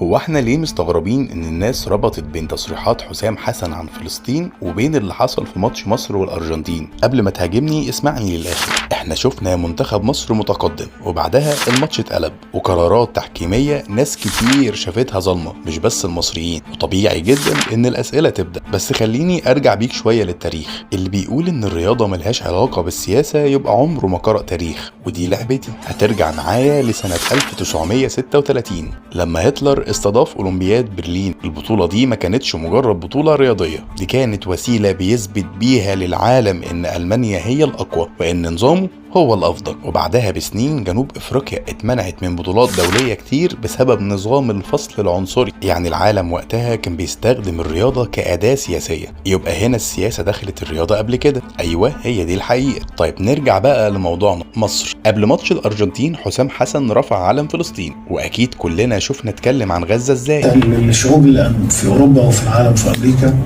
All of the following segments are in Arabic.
هو احنا ليه مستغربين ان الناس ربطت بين تصريحات حسام حسن عن فلسطين وبين اللي حصل في ماتش مصر والارجنتين؟ قبل ما تهاجمني اسمعني للاخر. احنا شفنا منتخب مصر متقدم وبعدها الماتش اتقلب وقرارات تحكيمية ناس كتير شافتها ظلمة، مش بس المصريين، وطبيعي جدا ان الاسئلة تبدأ. بس خليني ارجع بيك شوية للتاريخ. اللي بيقول ان الرياضة ملهاش علاقة بالسياسة يبقى عمره ما قرأ تاريخ، ودي لعبتي. هترجع معايا لسنة 1936 لما هتلر استضاف أولمبياد برلين. البطولة دي ما كانتش مجرد بطولة رياضية، دي كانت وسيلة بيثبت بيها للعالم إن ألمانيا هي الأقوى وإن نظامه هو الأفضل. وبعدها بسنين جنوب أفريقيا اتمنعت من بطولات دولية كتير بسبب نظام الفصل العنصري. يعني العالم وقتها كان بيستخدم الرياضة كأداة سياسية. يبقى هنا السياسة دخلت الرياضة قبل كده. أيوة، هي دي الحقيقة. طيب نرجع بقى لموضوعنا مصر. قبل ماتش الأرجنتين حسام حسن رفع علم فلسطين، وأكيد كلنا شفنا اتكلم عن غزة ازاي. الشعوب اللي في أوروبا وفي العالم في أمريكا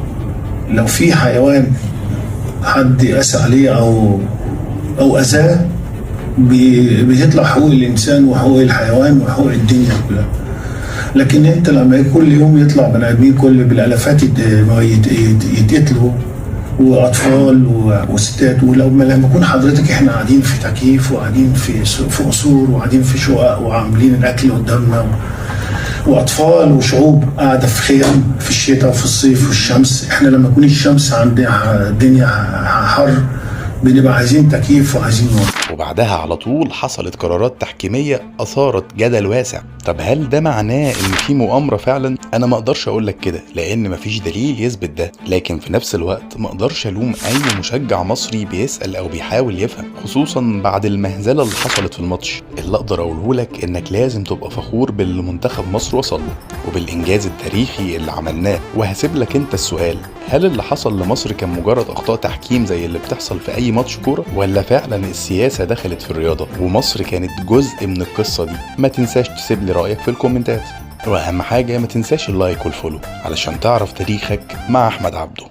لو في حيوان حد قاسى عليه أو أذاه بيطلع حقوق الإنسان وحقوق الحيوان وحقوق الدنيا كلها. لكن أنت لما كل يوم يطلع بني آدمين كل بالآلافات يتقتلوا، وأطفال وستات، ولما يكون حضرتك إحنا قاعدين في تكييف وقاعدين في قصور وقاعدين في شقق وعاملين الأكل قدامنا، واطفال وشعوب قاعده في خيام في الشتاء وفي الصيف والشمس. احنا لما تكون الشمس عندنا الدنيا حر بنبقى عايزين تكييف وعايزين نور. وبعدها على طول حصلت قرارات تحكيمية أثارت جدل واسع. طب هل ده معناه إن في مؤامرة فعلا؟ أنا ما أقدرش أقول لك كده لأن مفيش دليل يثبت ده، لكن في نفس الوقت ما أقدرش ألوم أي مشجع مصري بيسأل أو بيحاول يفهم، خصوصا بعد المهزلة اللي حصلت في الماتش. اللي أقدر أقوله لك إنك لازم تبقى فخور باللي منتخب مصر وصل له وبالإنجاز التاريخي اللي عملناه. وهسيب لك أنت السؤال، هل اللي حصل لمصر كان مجرد أخطاء تحكيم زي اللي بتحصل في أي ماتش كورة، ولا فعلا السياسة دخلت في الرياضة ومصر كانت جزء من القصة دي؟ ما تنساش تسيب لي رأيك في الكومنتات، وأهم حاجة ما تنساش اللايك والفولو علشان تعرف تاريخك مع أحمد عبده.